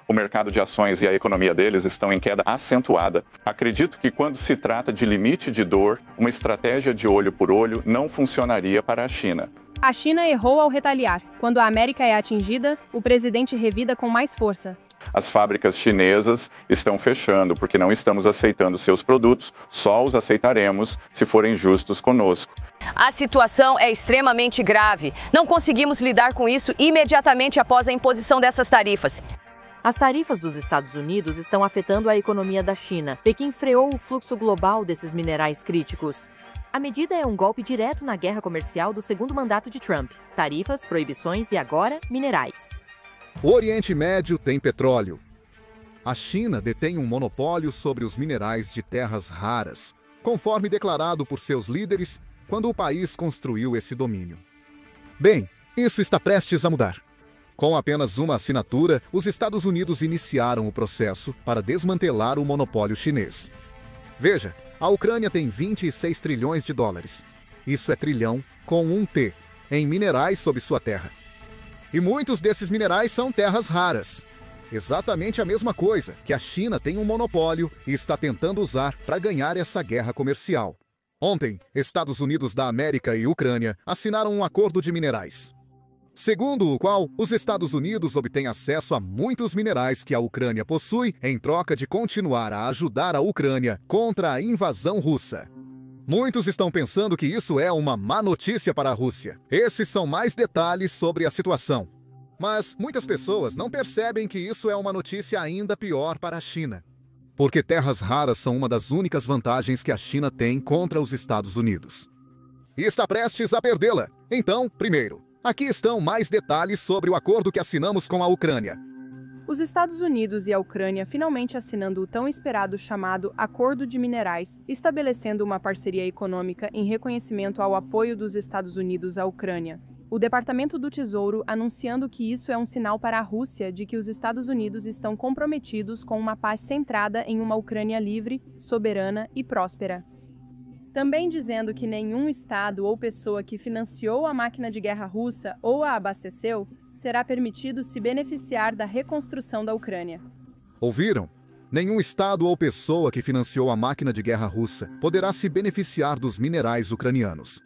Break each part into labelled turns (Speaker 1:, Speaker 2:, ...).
Speaker 1: O mercado de ações e a economia deles estão em queda acentuada. Acredito que quando se trata de limite de dor, uma estratégia de olho por olho não funcionaria para a China.
Speaker 2: A China errou ao retaliar. Quando a América é atingida, o presidente revida com mais força.
Speaker 1: As fábricas chinesas estão fechando porque não estamos aceitando seus produtos, só os aceitaremos se forem justos conosco.
Speaker 3: A situação é extremamente grave. Não conseguimos lidar com isso imediatamente após a imposição dessas tarifas.
Speaker 4: As tarifas dos Estados Unidos estão afetando a economia da China. Pequim freou o fluxo global desses minerais críticos. A medida é um golpe direto na guerra comercial do segundo mandato de Trump. Tarifas, proibições e agora, minerais.
Speaker 5: O Oriente Médio tem petróleo. A China detém um monopólio sobre os minerais de terras raras, conforme declarado por seus líderes quando o país construiu esse domínio. Bem, isso está prestes a mudar. Com apenas uma assinatura, os Estados Unidos iniciaram o processo para desmantelar o monopólio chinês. Veja, a Ucrânia tem 26 trilhões de dólares. Isso é trilhão com um T, em minerais sob sua terra. E muitos desses minerais são terras raras. Exatamente a mesma coisa que a China tem um monopólio e está tentando usar para ganhar essa guerra comercial. Ontem, Estados Unidos da América e Ucrânia assinaram um acordo de minerais, segundo o qual os Estados Unidos obtêm acesso a muitos minerais que a Ucrânia possui em troca de continuar a ajudar a Ucrânia contra a invasão russa. Muitos estão pensando que isso é uma má notícia para a Rússia. Esses são mais detalhes sobre a situação. Mas muitas pessoas não percebem que isso é uma notícia ainda pior para a China. Porque terras raras são uma das únicas vantagens que a China tem contra os Estados Unidos. E está prestes a perdê-la. Então, primeiro, aqui estão mais detalhes sobre o acordo que assinamos com a Ucrânia.
Speaker 2: Os Estados Unidos e a Ucrânia finalmente assinando o tão esperado chamado Acordo de Minerais, estabelecendo uma parceria econômica em reconhecimento ao apoio dos Estados Unidos à Ucrânia. O Departamento do Tesouro anunciando que isso é um sinal para a Rússia de que os Estados Unidos estão comprometidos com uma paz centrada em uma Ucrânia livre, soberana e próspera. Também dizendo que nenhum Estado ou pessoa que financiou a máquina de guerra russa ou a abasteceu será permitido se beneficiar da reconstrução da Ucrânia.
Speaker 5: Ouviram? Nenhum Estado ou pessoa que financiou a máquina de guerra russa poderá se beneficiar dos minerais ucranianos.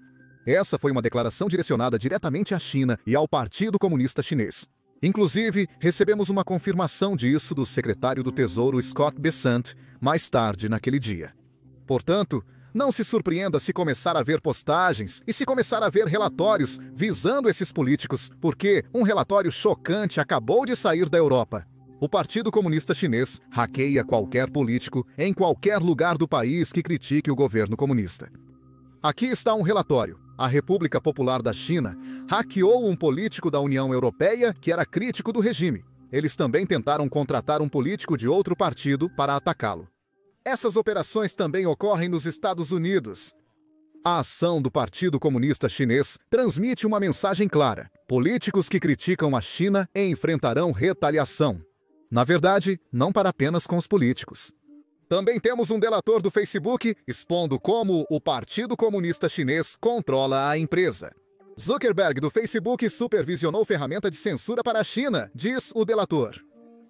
Speaker 5: Essa foi uma declaração direcionada diretamente à China e ao Partido Comunista Chinês. Inclusive, recebemos uma confirmação disso do secretário do Tesouro Scott Bessent mais tarde naquele dia. Portanto, não se surpreenda se começar a ver postagens e se começar a ver relatórios visando esses políticos, porque um relatório chocante acabou de sair da Europa. O Partido Comunista Chinês hackeia qualquer político em qualquer lugar do país que critique o governo comunista. Aqui está um relatório. A República Popular da China hackeou um político da União Europeia que era crítico do regime. Eles também tentaram contratar um político de outro partido para atacá-lo. Essas operações também ocorrem nos Estados Unidos. A ação do Partido Comunista Chinês transmite uma mensagem clara. Políticos que criticam a China enfrentarão retaliação. Na verdade, não para apenas com os políticos. Também temos um delator do Facebook expondo como o Partido Comunista Chinês controla a empresa. Zuckerberg do Facebook supervisionou ferramenta de censura para a China, diz o delator.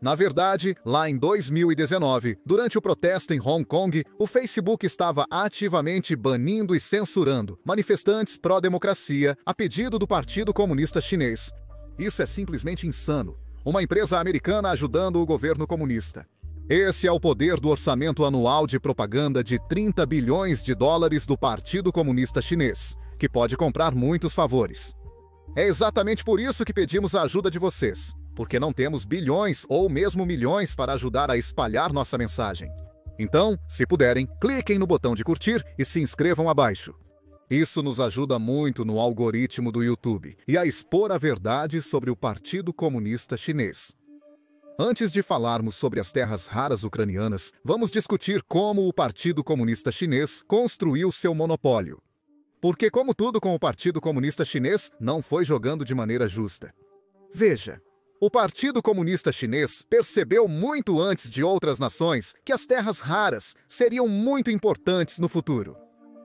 Speaker 5: Na verdade, lá em 2019, durante o protesto em Hong Kong, o Facebook estava ativamente banindo e censurando manifestantes pró-democracia a pedido do Partido Comunista Chinês. Isso é simplesmente insano. Uma empresa americana ajudando o governo comunista. Esse é o poder do orçamento anual de propaganda de 30 bilhões de dólares do Partido Comunista Chinês, que pode comprar muitos favores. É exatamente por isso que pedimos a ajuda de vocês, porque não temos bilhões ou mesmo milhões para ajudar a espalhar nossa mensagem. Então, se puderem, cliquem no botão de curtir e se inscrevam abaixo. Isso nos ajuda muito no algoritmo do YouTube e a expor a verdade sobre o Partido Comunista Chinês. Antes de falarmos sobre as terras raras ucranianas, vamos discutir como o Partido Comunista Chinês construiu seu monopólio. Porque, como tudo com o Partido Comunista Chinês, não foi jogando de maneira justa. Veja, o Partido Comunista Chinês percebeu muito antes de outras nações que as terras raras seriam muito importantes no futuro.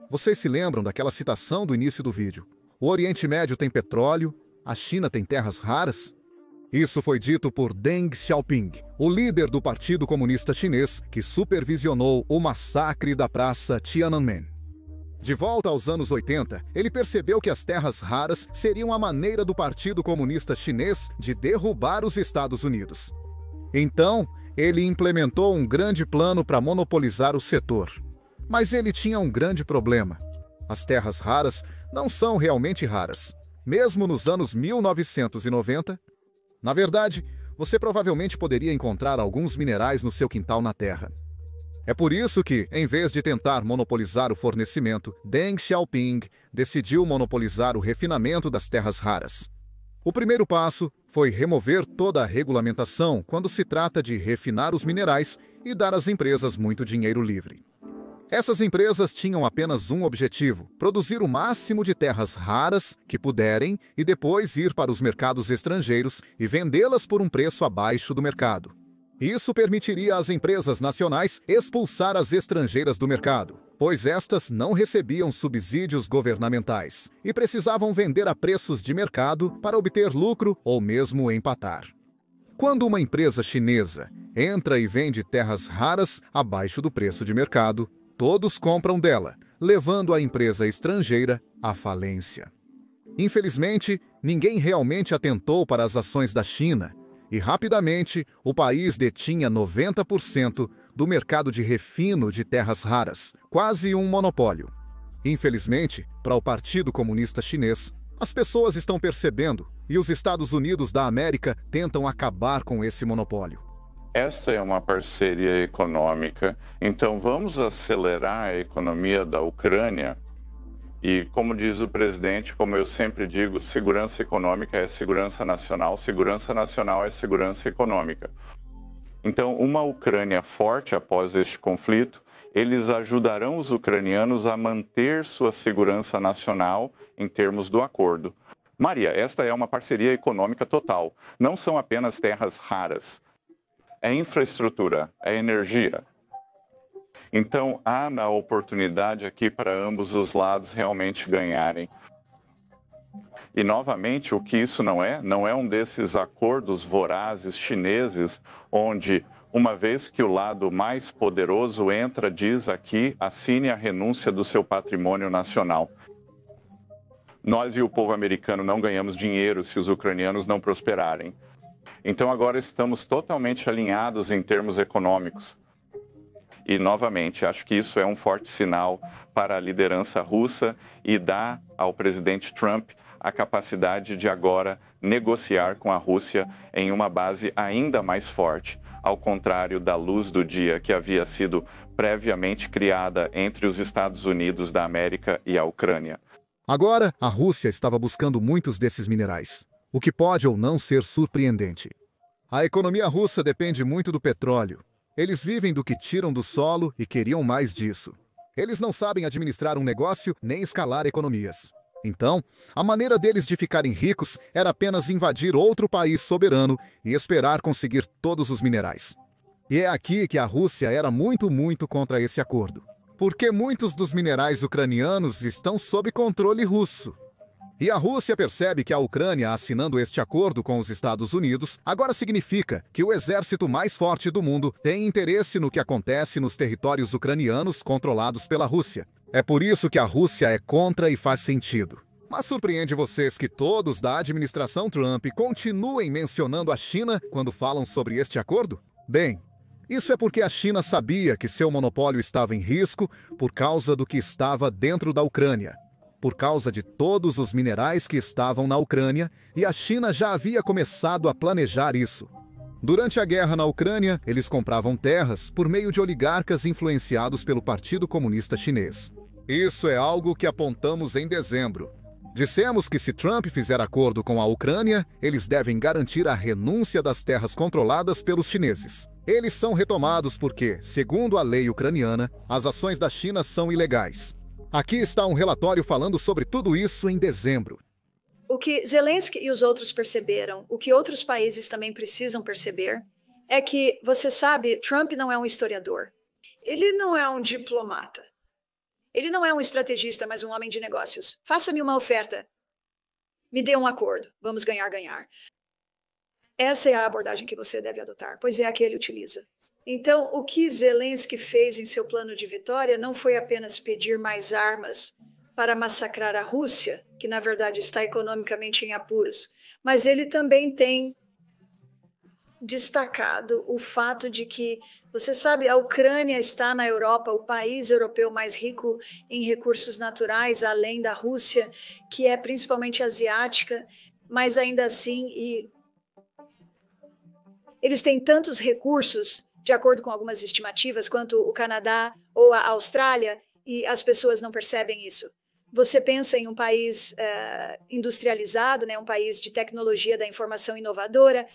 Speaker 5: Vocês se lembram daquela citação do início do vídeo? O Oriente Médio tem petróleo, a China tem terras raras? Isso foi dito por Deng Xiaoping, o líder do Partido Comunista Chinês que supervisionou o massacre da Praça Tiananmen. De volta aos anos 80, ele percebeu que as terras raras seriam a maneira do Partido Comunista Chinês de derrubar os Estados Unidos. Então, ele implementou um grande plano para monopolizar o setor. Mas ele tinha um grande problema. As terras raras não são realmente raras. Mesmo nos anos 1990, na verdade, você provavelmente poderia encontrar alguns minerais no seu quintal na Terra. É por isso que, em vez de tentar monopolizar o fornecimento, Deng Xiaoping decidiu monopolizar o refinamento das terras raras. O primeiro passo foi remover toda a regulamentação quando se trata de refinar os minerais e dar às empresas muito dinheiro livre. Essas empresas tinham apenas um objetivo: produzir o máximo de terras raras que puderem e depois ir para os mercados estrangeiros e vendê-las por um preço abaixo do mercado. Isso permitiria às empresas nacionais expulsar as estrangeiras do mercado, pois estas não recebiam subsídios governamentais e precisavam vender a preços de mercado para obter lucro ou mesmo empatar. Quando uma empresa chinesa entra e vende terras raras abaixo do preço de mercado, todos compram dela, levando a empresa estrangeira à falência. Infelizmente, ninguém realmente atentou para as ações da China, e rapidamente o país detinha 90% do mercado de refino de terras raras, quase um monopólio. Infelizmente, para o Partido Comunista Chinês, as pessoas estão percebendo e os Estados Unidos da América tentam acabar com esse monopólio.
Speaker 1: Esta é uma parceria econômica, então vamos acelerar a economia da Ucrânia. E como diz o presidente, como eu sempre digo, segurança econômica é segurança nacional é segurança econômica. Então, uma Ucrânia forte após este conflito, eles ajudarão os ucranianos a manter sua segurança nacional em termos do acordo. Maria, esta é uma parceria econômica total. Não são apenas terras raras. É infraestrutura, é energia. Então, há uma oportunidade aqui para ambos os lados realmente ganharem. E, novamente, o que isso não é um desses acordos vorazes chineses, onde, uma vez que o lado mais poderoso entra, diz aqui, assine a renúncia do seu patrimônio nacional. Nós e o povo americano não ganhamos dinheiro se os ucranianos não prosperarem. Então, agora estamos totalmente alinhados em termos econômicos. E, novamente, acho que isso é um forte sinal para a liderança russa e dá ao presidente Trump a capacidade de agora negociar com a Rússia em uma base ainda mais forte, ao contrário da luz do dia que havia sido previamente criada entre os Estados Unidos da América e a Ucrânia.
Speaker 5: Agora, a Rússia estava buscando muitos desses minerais, o que pode ou não ser surpreendente. A economia russa depende muito do petróleo. Eles vivem do que tiram do solo e queriam mais disso. Eles não sabem administrar um negócio nem escalar economias. Então, a maneira deles de ficarem ricos era apenas invadir outro país soberano e esperar conseguir todos os minerais. E é aqui que a Rússia era muito contra esse acordo. Porque muitos dos minerais ucranianos estão sob controle russo. E a Rússia percebe que a Ucrânia assinando este acordo com os Estados Unidos agora significa que o exército mais forte do mundo tem interesse no que acontece nos territórios ucranianos controlados pela Rússia. É por isso que a Rússia é contra e faz sentido. Mas surpreende vocês que todos da administração Trump continuem mencionando a China quando falam sobre este acordo? Bem, isso é porque a China sabia que seu monopólio estava em risco por causa do que estava dentro da Ucrânia. Por causa de todos os minerais que estavam na Ucrânia, e a China já havia começado a planejar isso. Durante a guerra na Ucrânia, eles compravam terras por meio de oligarcas influenciados pelo Partido Comunista Chinês. Isso é algo que apontamos em dezembro. Dissemos que se Trump fizer acordo com a Ucrânia, eles devem garantir a renúncia das terras controladas pelos chineses. Eles são retomados porque, segundo a lei ucraniana, as ações da China são ilegais. Aqui está um relatório falando sobre tudo isso em dezembro.
Speaker 6: O que Zelensky e os outros perceberam, o que outros países também precisam perceber, é que, você sabe, Trump não é um historiador. Ele não é um diplomata. Ele não é um estrategista, mas um homem de negócios. Faça-me uma oferta. Me dê um acordo. Vamos ganhar. Essa é a abordagem que você deve adotar, pois é a que ele utiliza. Então, o que Zelensky fez em seu plano de vitória não foi apenas pedir mais armas para massacrar a Rússia, que na verdade está economicamente em apuros, mas ele também tem destacado o fato de que, você sabe, a Ucrânia está na Europa, o país europeu mais rico em recursos naturais, além da Rússia, que é principalmente asiática, mas ainda assim, eles têm tantos recursos, de acordo com algumas estimativas, quanto o Canadá ou a Austrália, e as pessoas não percebem isso. Você pensa em um país industrializado, né, um país de tecnologia da informação inovadora,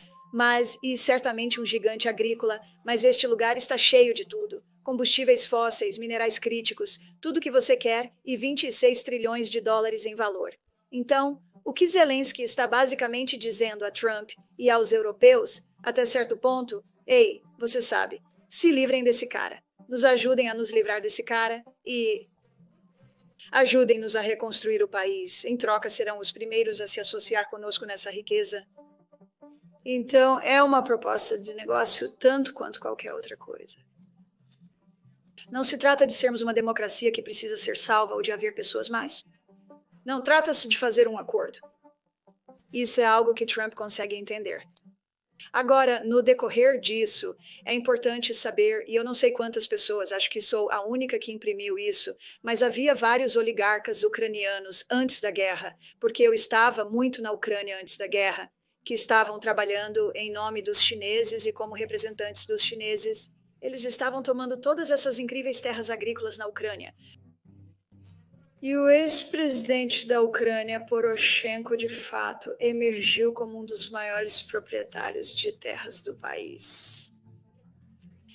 Speaker 6: e certamente um gigante agrícola, mas este lugar está cheio de tudo. Combustíveis fósseis, minerais críticos, tudo que você quer e 26 trilhões de dólares em valor. Então, o que Zelensky está basicamente dizendo a Trump e aos europeus, até certo ponto, ei, você sabe, se livrem desse cara, nos ajudem a nos livrar desse cara e ajudem-nos a reconstruir o país. Em troca, serão os primeiros a se associar conosco nessa riqueza. Então, é uma proposta de negócio tanto quanto qualquer outra coisa. Não se trata de sermos uma democracia que precisa ser salva ou de haver pessoas mais. Não trata-se de fazer um acordo. Isso é algo que Trump consegue entender. Agora, no decorrer disso, é importante saber, e eu não sei quantas pessoas, acho que sou a única que imprimiu isso, mas havia vários oligarcas ucranianos antes da guerra, porque eu estava muito na Ucrânia antes da guerra, que estavam trabalhando em nome dos chineses e como representantes dos chineses. Eles estavam tomando todas essas incríveis terras agrícolas na Ucrânia. E o ex-presidente da Ucrânia, Poroshenko, de fato, emergiu como um dos maiores proprietários de terras do país.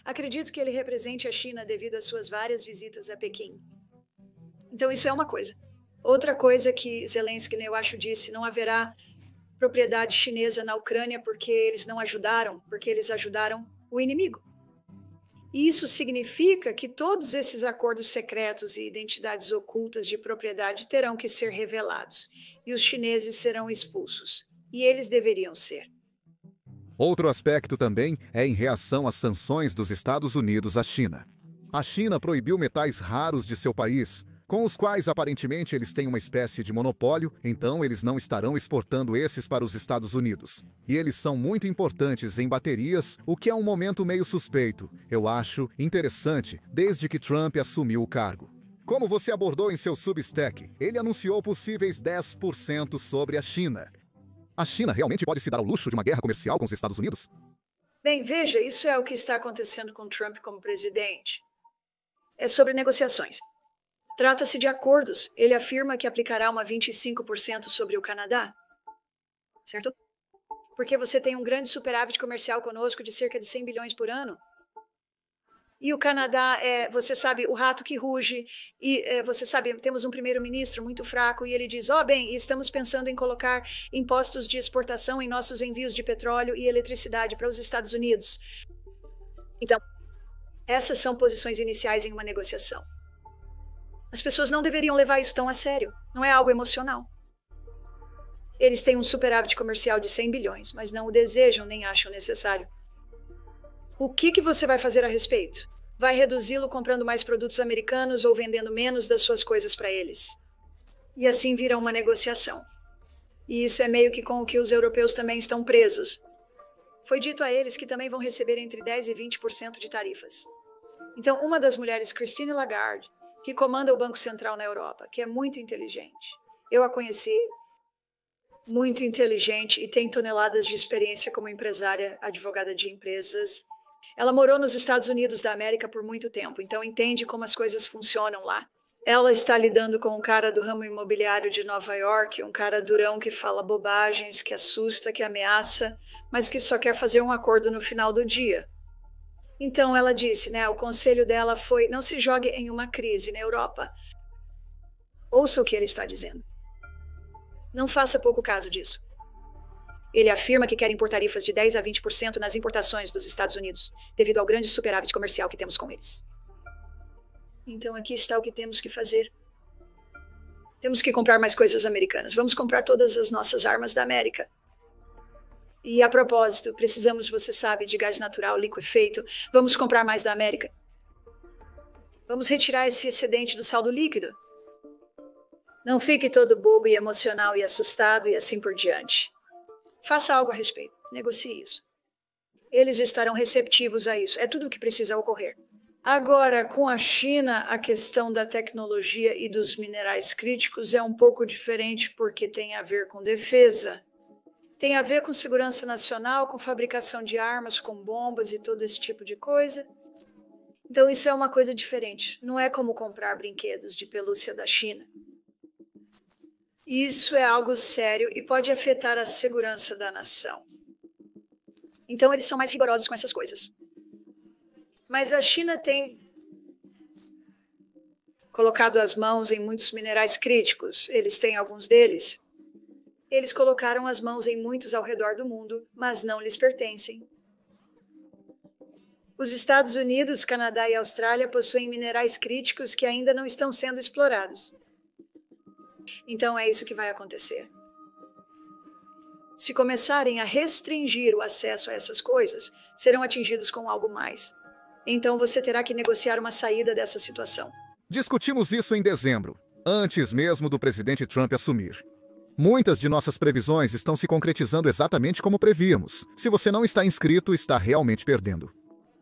Speaker 6: Acredito que ele represente a China devido às suas várias visitas a Pequim. Então, isso é uma coisa. Outra coisa que Zelensky, eu acho, disse, não haverá propriedade chinesa na Ucrânia porque eles ajudaram o inimigo. E isso significa que todos esses acordos secretos e identidades ocultas de propriedade terão que ser revelados, e os chineses serão expulsos. E eles deveriam ser.
Speaker 5: Outro aspecto também é em reação às sanções dos Estados Unidos à China. A China proibiu metais raros de seu país, com os quais aparentemente eles têm uma espécie de monopólio, então eles não estarão exportando esses para os Estados Unidos. E eles são muito importantes em baterias, o que é um momento meio suspeito, eu acho interessante, desde que Trump assumiu o cargo. Como você abordou em seu Substack, ele anunciou possíveis 10% sobre a China. A China realmente pode se dar ao luxo de uma guerra comercial com os Estados Unidos?
Speaker 6: Bem, veja, isso é o que está acontecendo com Trump como presidente. É sobre negociações. Trata-se de acordos. Ele afirma que aplicará uma 25% sobre o Canadá. Certo? Porque você tem um grande superávit comercial conosco de cerca de 100 bilhões por ano. E o Canadá você sabe, o rato que ruge. E você sabe, temos um primeiro-ministro muito fraco e ele diz, bem, estamos pensando em colocar impostos de exportação em nossos envios de petróleo e eletricidade para os Estados Unidos. Então, essas são posições iniciais em uma negociação. As pessoas não deveriam levar isso tão a sério. Não é algo emocional. Eles têm um superávit comercial de 100 bilhões, mas não o desejam nem acham necessário. O que você vai fazer a respeito? Vai reduzi-lo comprando mais produtos americanos ou vendendo menos das suas coisas para eles? E assim vira uma negociação. E isso é meio que com o que os europeus também estão presos. Foi dito a eles que também vão receber entre 10% e 20% de tarifas. Então, uma das mulheres, Christine Lagarde, que comanda o Banco Central na Europa, que é muito inteligente. Eu a conheci, muito inteligente e tem toneladas de experiência como empresária, advogada de empresas. Ela morou nos Estados Unidos da América por muito tempo, então entende como as coisas funcionam lá. Ela está lidando com um cara do ramo imobiliário de Nova York, um cara durão que fala bobagens, que assusta, que ameaça, mas que só quer fazer um acordo no final do dia. Então ela disse, o conselho dela foi, não se jogue em uma crise na Europa. Ouça o que ele está dizendo. Não faça pouco caso disso. Ele afirma que quer impor tarifas de 10% a 20% nas importações dos Estados Unidos, devido ao grande superávit comercial que temos com eles. Então aqui está o que temos que fazer. Temos que comprar mais coisas americanas. Vamos comprar todas as nossas armas da América. E a propósito, precisamos, você sabe, de gás natural liquefeito. Vamos comprar mais da América. Vamos retirar esse excedente do saldo líquido. Não fique todo bobo e emocional e assustado e assim por diante. Faça algo a respeito. Negocie isso. Eles estarão receptivos a isso. É tudo o que precisa ocorrer. Agora, com a China, a questão da tecnologia e dos minerais críticos é um pouco diferente porque tem a ver com defesa. Tem a ver com segurança nacional, com fabricação de armas, com bombas e todo esse tipo de coisa. Então, isso é uma coisa diferente. Não é como comprar brinquedos de pelúcia da China. Isso é algo sério e pode afetar a segurança da nação. Então, eles são mais rigorosos com essas coisas. Mas a China tem colocado as mãos em muitos minerais críticos. Eles têm alguns deles. Eles colocaram as mãos em muitos ao redor do mundo, mas não lhes pertencem. Os Estados Unidos, Canadá e Austrália possuem minerais críticos que ainda não estão sendo explorados. Então é isso que vai acontecer. Se começarem a restringir o acesso a essas coisas, serão atingidos com algo mais. Então você terá que negociar uma saída dessa situação.
Speaker 5: Discutimos isso em dezembro, antes mesmo do presidente Trump assumir. Muitas de nossas previsões estão se concretizando exatamente como prevíamos. Se você não está inscrito, está realmente perdendo.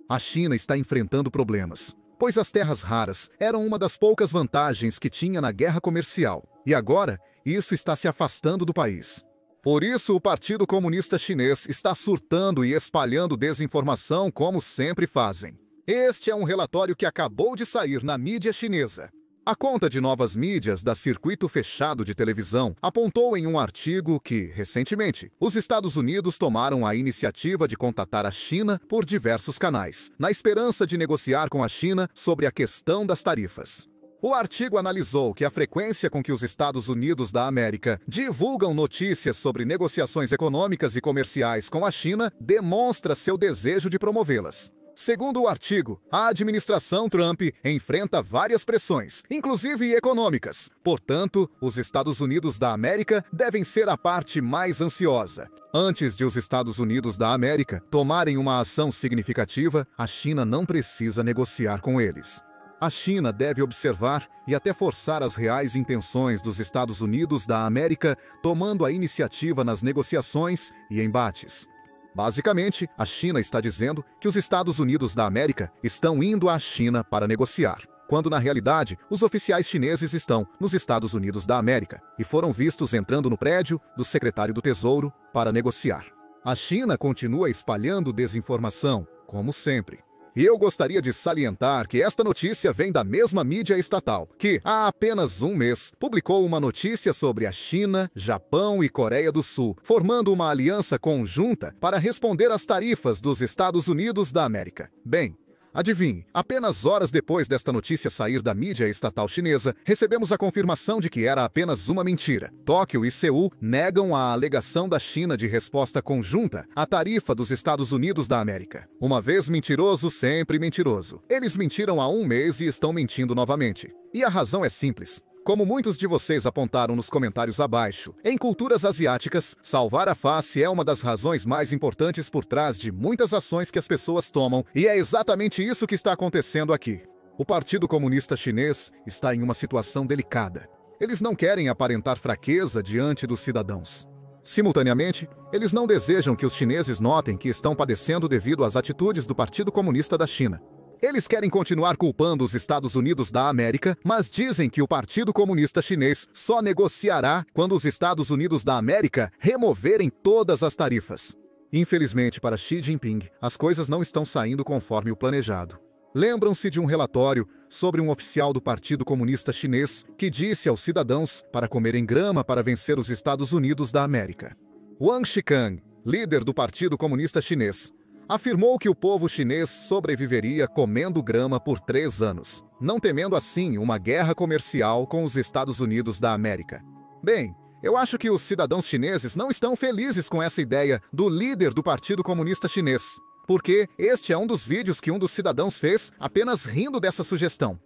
Speaker 5: A China está enfrentando problemas, pois as terras raras eram uma das poucas vantagens que tinha na guerra comercial. E agora, isso está se afastando do país. Por isso, o Partido Comunista Chinês está surtando e espalhando desinformação como sempre fazem. Este é um relatório que acabou de sair na mídia chinesa. A conta de novas mídias da Circuito Fechado de Televisão apontou em um artigo que, recentemente, os Estados Unidos tomaram a iniciativa de contatar a China por diversos canais, na esperança de negociar com a China sobre a questão das tarifas. O artigo analisou que a frequência com que os Estados Unidos da América divulgam notícias sobre negociações econômicas e comerciais com a China demonstra seu desejo de promovê-las. Segundo o artigo, a administração Trump enfrenta várias pressões, inclusive econômicas. Portanto, os Estados Unidos da América devem ser a parte mais ansiosa. Antes de os Estados Unidos da América tomarem uma ação significativa, a China não precisa negociar com eles. A China deve observar e até forçar as reais intenções dos Estados Unidos da América, tomando a iniciativa nas negociações e embates. Basicamente, a China está dizendo que os Estados Unidos da América estão indo à China para negociar, quando na realidade os oficiais chineses estão nos Estados Unidos da América e foram vistos entrando no prédio do secretário do Tesouro para negociar. A China continua espalhando desinformação, como sempre. E eu gostaria de salientar que esta notícia vem da mesma mídia estatal, que, há apenas um mês, publicou uma notícia sobre a China, Japão e Coreia do Sul, formando uma aliança conjunta para responder às tarifas dos Estados Unidos da América. Bem, adivinhe, apenas horas depois desta notícia sair da mídia estatal chinesa, recebemos a confirmação de que era apenas uma mentira. Tóquio e Seul negam a alegação da China de resposta conjunta à tarifa dos Estados Unidos da América. Uma vez mentiroso, sempre mentiroso. Eles mentiram há um mês e estão mentindo novamente. E a razão é simples. Como muitos de vocês apontaram nos comentários abaixo, em culturas asiáticas, salvar a face é uma das razões mais importantes por trás de muitas ações que as pessoas tomam, e é exatamente isso que está acontecendo aqui. O Partido Comunista Chinês está em uma situação delicada. Eles não querem aparentar fraqueza diante dos cidadãos. Simultaneamente, eles não desejam que os chineses notem que estão padecendo devido às atitudes do Partido Comunista da China. Eles querem continuar culpando os Estados Unidos da América, mas dizem que o Partido Comunista Chinês só negociará quando os Estados Unidos da América removerem todas as tarifas. Infelizmente para Xi Jinping, as coisas não estão saindo conforme o planejado. Lembram-se de um relatório sobre um oficial do Partido Comunista Chinês que disse aos cidadãos para comerem grama para vencer os Estados Unidos da América. Wang Shikang, líder do Partido Comunista Chinês, afirmou que o povo chinês sobreviveria comendo grama por 3 anos, não temendo assim uma guerra comercial com os Estados Unidos da América. Bem, eu acho que os cidadãos chineses não estão felizes com essa ideia do líder do Partido Comunista Chinês, porque este é um dos vídeos que um dos cidadãos fez apenas rindo dessa sugestão.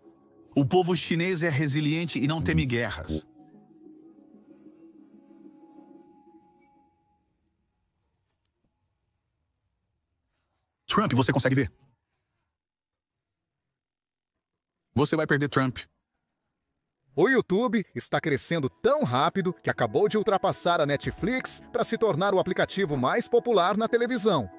Speaker 7: O povo chinês é resiliente e não teme guerras. Trump, você consegue ver? Você vai perder Trump.
Speaker 5: O YouTube está crescendo tão rápido que acabou de ultrapassar a Netflix para se tornar o aplicativo mais popular na televisão.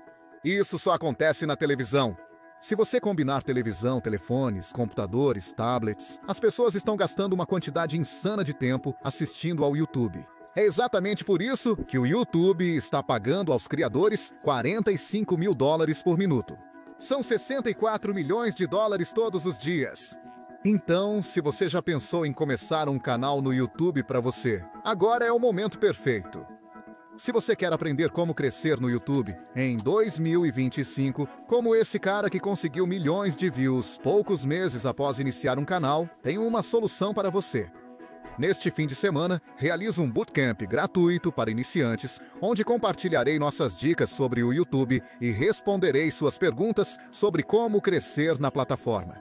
Speaker 5: Isso só acontece na televisão. Se você combinar televisão, telefones, computadores, tablets, as pessoas estão gastando uma quantidade insana de tempo assistindo ao YouTube. É exatamente por isso que o YouTube está pagando aos criadores $45 mil por minuto. São 64 milhões de dólares todos os dias. Então, se você já pensou em começar um canal no YouTube para você, agora é o momento perfeito. Se você quer aprender como crescer no YouTube em 2025, como esse cara que conseguiu milhões de views poucos meses após iniciar um canal, tenho uma solução para você. Neste fim de semana, realizo um bootcamp gratuito para iniciantes, onde compartilharei nossas dicas sobre o YouTube e responderei suas perguntas sobre como crescer na plataforma.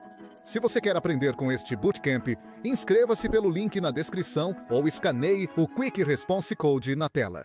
Speaker 5: Se você quer aprender com este bootcamp, inscreva-se pelo link na descrição ou escaneie o Quick Response Code na tela.